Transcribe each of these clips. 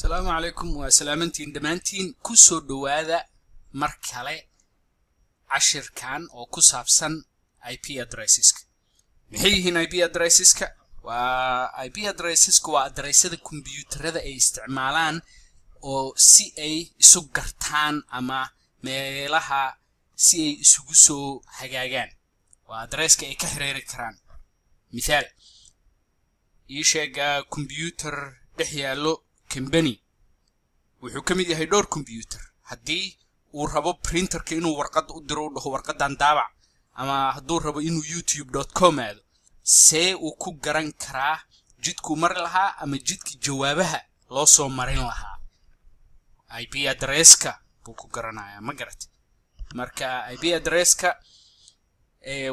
السلام عليكم وسلامتين دمانتين كسو دوادا مركالي عشر كان او كسابسن IP adresska محيهين IP adresska و IP adresska و adressada computerada ay isticmaalaan oo si ay isu gartaan ama meelaha si ay isugu soo hagaagaan waa adresska ay ka xiriiri karaan misaal ii sheega computer dhexyaalo company wuxuu kamid yahay dhowr computer hadii uu rabo printerka inuu warqad u diro dhaho warqadan daabac ama haduu rabo inuu youtube.com aado see uu ku garan karaa jidku mar lahaa ama jidki jawaabaha loo soo marin lahaa IP adresska buu ku garanaya ma garatay marka IP adresska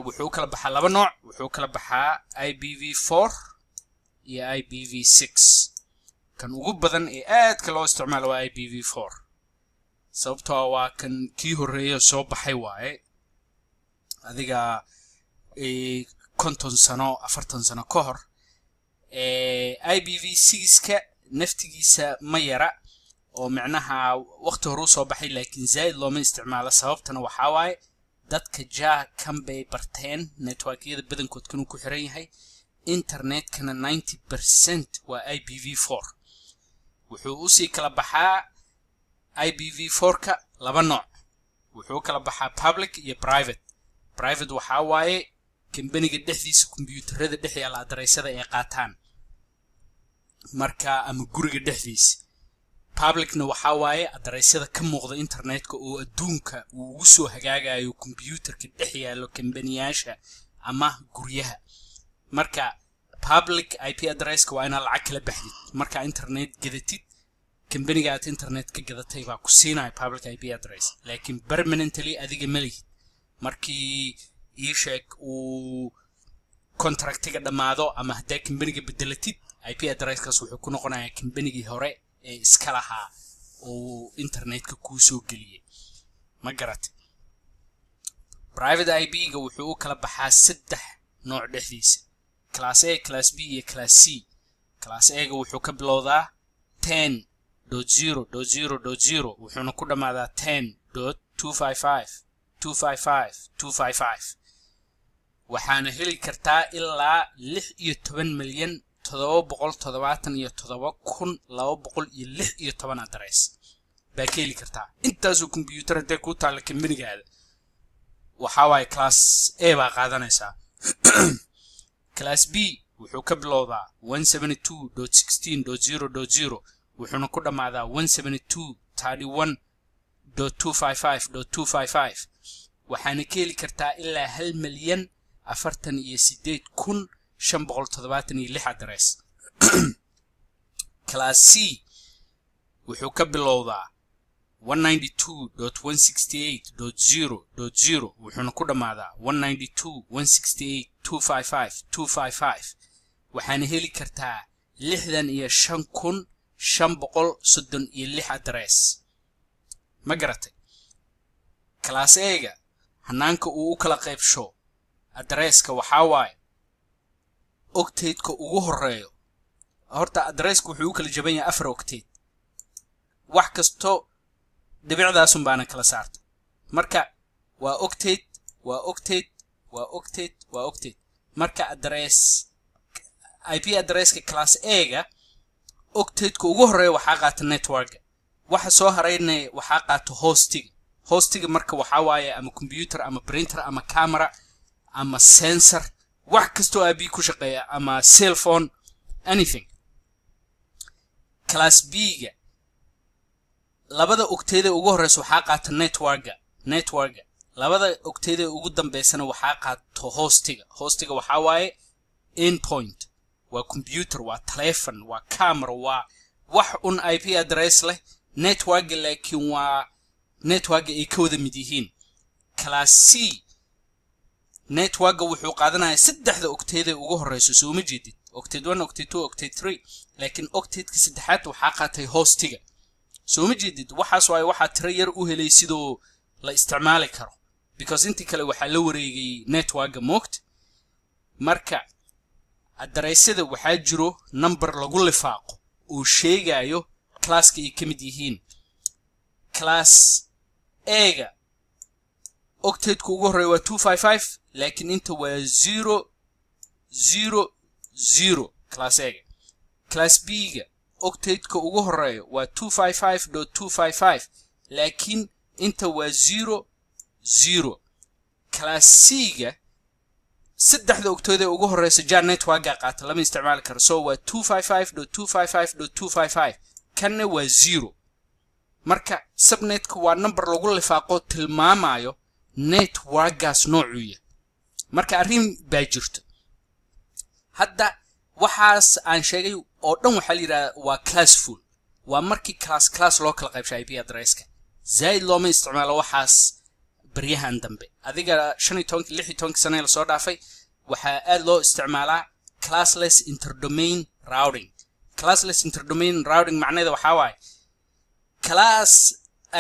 wuxuu kala baxaa laba nooc wuxuu kala baxaa IPv4 iyo IPv6 kan ugu badan ee aad ka loo isticmaalo waa IPv4 sababtoo waa kan kii horeeyo soo baxay waaye adiga konton sano 40 sano ka hor IPv6 ka naftigiisa ma yara oo macnaha waqti hore soo baxay laakiin zaid looma isticmaalo sababtana waxa waaye dadka kan bay barteen networkyada badankood kan ku xiran yahay internetkana 90% waa IPv4 wuxuu u sii kala baxaa IPv4 ka laba nooc wuxuu kala baxaa public iyo private waxa waaye companyga dhexdiisa computerada dhexyaala adreesada ay qaataan marka ama guriga dhexdiisa publicna waxa waaye adreesada ka muuqda internetka oo adduunka uu ugu soo hagaagayo computerka dhexyaalo companyyaasha ama guryaha marka public IP adresska waa inaad lacag kala baxdid marka internet gadatid companyga aad internet ka gadatay baa ku siinaya public IP address laakiin permanently adiga ma lihid markii ii sheeg uu contractiga dhamaado ama haddii companyga bedelatid IP adresskaas wuxuu ku noqonayaa companygii hore ee iska lahaa oo internetka ku soo geliyay ma garatay private IP ga wuxuu kala baxaa saddex nooc dhexdiisa class A class B iyo class C class A ga wuxuu ka bilowdaa 10.0.0.0 wuxuuna ku dhamaadaa 10.255.255.255 waxaana heli kartaa ilaa 16,777,216 adres baa ka heli kartaa intaasoo computer hadee ku taala companygaada waxa waaye class A baa qaadanaysaa class B wuxuu ka bilowdaa 172.16.0.0 wuxuuna ku dhamaadaa 172.31.255.255 waxaana ka heli kartaa ilaa 1,048,576 adres class C wuxuu ka bilowdaa 192.168.0.0 wuxuuna ku dhamaadaa 192.168.255.255 waxaana heli kartaa 65,536 adres ma garatay class A ga hanaanka uu u kala qaybsho adresska waxa waaye octate-ka ugu horeeyo horta adresska wuxuu kala jaban yahay 4 octate wax kasto dhibicdaas baana kala saarta marka waa octate marka address IP adresska class A ga octate-ka ugu horeeyo waxa qaata network waxa soo harayna waxa qaato hostiga marka waxa waaye ama computer ama printer ama camera ama sensor wax kasto IP ku shaqeeya ama cell phone anything class B ga labada octate ugu horeyso waxa qaata network labada octate ugu dambeysana waxa qaato hostiga waxa waaye endpoint waa computer waa telephone waa camera waa wax un IP address leh network laakiin waa network ay ka wada mid yihiin class C network wuxuu qaadanayaa saddexda octate ugu horeyso soo ma jeedid octate 1 octate 2 octate 3 laakiin octate-ka saddexaad waxa qaatay hostiga soo ma jeedid waxaas waay waxa tira yar u helay sidoo la isticmaali karo because intii kale waxa la wareegay network moogt marka adreesada waxa jiro number lagu lifaaqo oo sheegayo classka ay kamid yihiin class A-ga octet-ka ugu horeeya waa 255 laakiin inta waa 0 0 0 class A-ga class B-ga octet-ka ugu horeeya waa 255.255 laakiin inta waa 0 0 class C-ga saddexda octet ee ugu horeysa jar network-ga qaata lama isticmaali karo so waa 255.255.255 kanna waa 0 marka subnetka waa number lagu lifaaqo tilmaamayo network-gaas noocuya marka arrin baa jirto hadda waxaas aan sheegay oo dhan waxa la yiraahdaa waa classful waa markii class loo kala qaybshay IP adresska zaid looma isticmaalo waxaas baryahan dambe adiga 16 sano la soo dhaafay waxa aad loo isticmaalaa classless interdomain routing macnaheedu waxa waaye class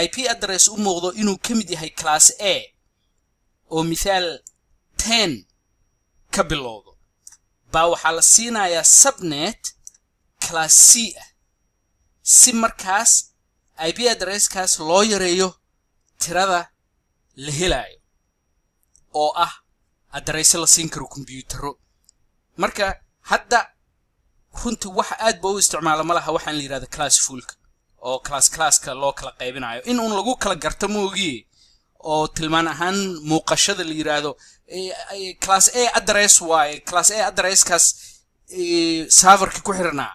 IP address u muuqdo inuu kamid yahay class A oo misaal 10 ka bilowdo baa waxa la siinayaa subnet class C ah si markaas IP addresskaas loo yareeyo tirada la helayo oo ah address la siin karo computerro marka hadda runtii waxa aad baa u isticmaala malaha waxaan la yiraahdaa classfulka oo classka loo kala qaybinayo in uun lagu kala garto moogiye oo tilmaan ahaan muuqashada la yiraahdo class A address waaye class A addresskaas serverka ku xirnaa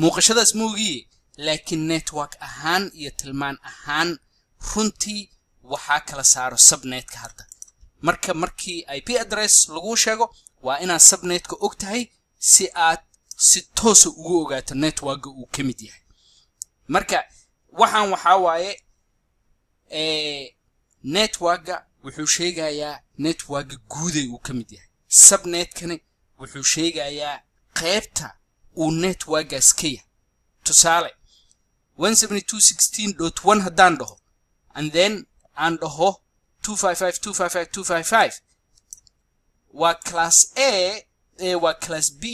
muuqashadaas moogiye laakiin network ahaan iyo tilmaan ahaan runtii waxa kala saaro subnetka hadda markii IP address lagu sheego waa inaad subnetka ogtahay si aad si toos ugu ogaato network-ga uu kamid yahay marka waxaan waxa waaye network-ga wuxuu sheegayaa network-ga guud ee uu kamid yahay subnetkani wuxuu sheegayaa qaybta uu network-gaas ka yahay tusaale 172.16.1 haddaan dhaho and then aan dhaho 255.255.255 waa class A waa class B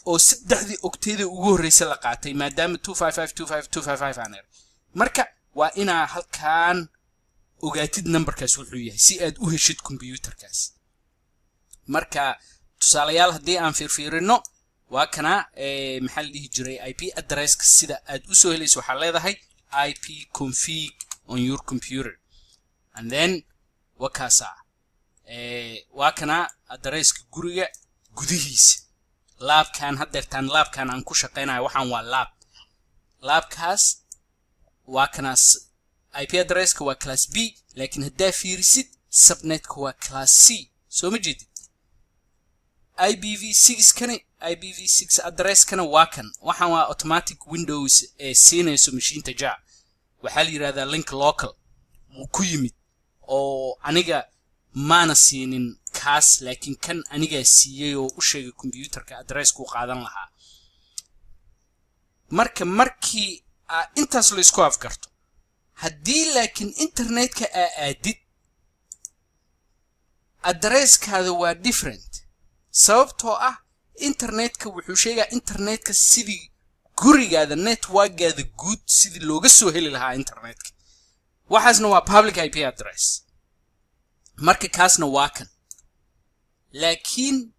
oo saddexdii octet-da ugu horeysa la qaatay maadaama 255.255.255 aan eray marka waa inaa halkaan ogaatid numberkaas wuxuu yahay si aad u heshid computerkaas marka tusaalayaal haddii aan fiirfiirino waa kana maxaa la dhihi jiray IP addresska sida aad u soo helayso waxaa leedahay IP config on your computer and then wakaasa waa kana addresska guriga gudihiisa labkan haddeertaan labkan aan ku shaqeynayo waxaan waa labkaas waa kana IP addresska waa class B laakiin haddaa fiirisid subnetka waa class C soo ma jeedid IPv6 kani IPv6 address kana waa kan waxaan waa automatic windows ee siinayso machine ja waxa la yiraahdaa link local ku yimid oo aniga maana siinin kaas laakiin kan aniga siiyay oo u sheegay computerka address ku qaadan lahaa markii intaas la isku afgarto haddii laakiin internetka aadid addresskaada waa different sababtoo ah internetka wuxuu sheegaa internetka sidii gurigaada network-gaada guud sidii looga soo heli lahaa internetka waxaasna waa public IP address marka kaasna waa kan laakiin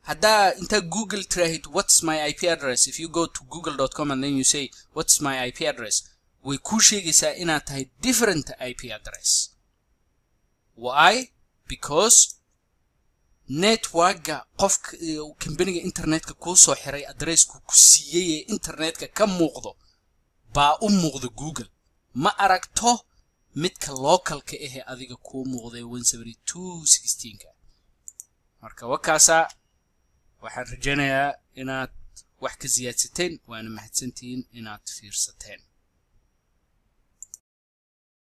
haddaa inta Google tiraahid what's my IP address if you go to google.com and then you say what's my IP address way ku sheegaysaa inaad tahay different IP address why because network-ga qofka company-ga internetka ku soo xiray address-ku ku siiyay internetka ka muuqdo baa u muuqdo Google ma aragto midka localka ah adiga ku muuqday 172.16 marka wakaasa waxaan rajaynayaa inaad wax ka ziyaadsateen waana mahadsantiin inaad fiirsateen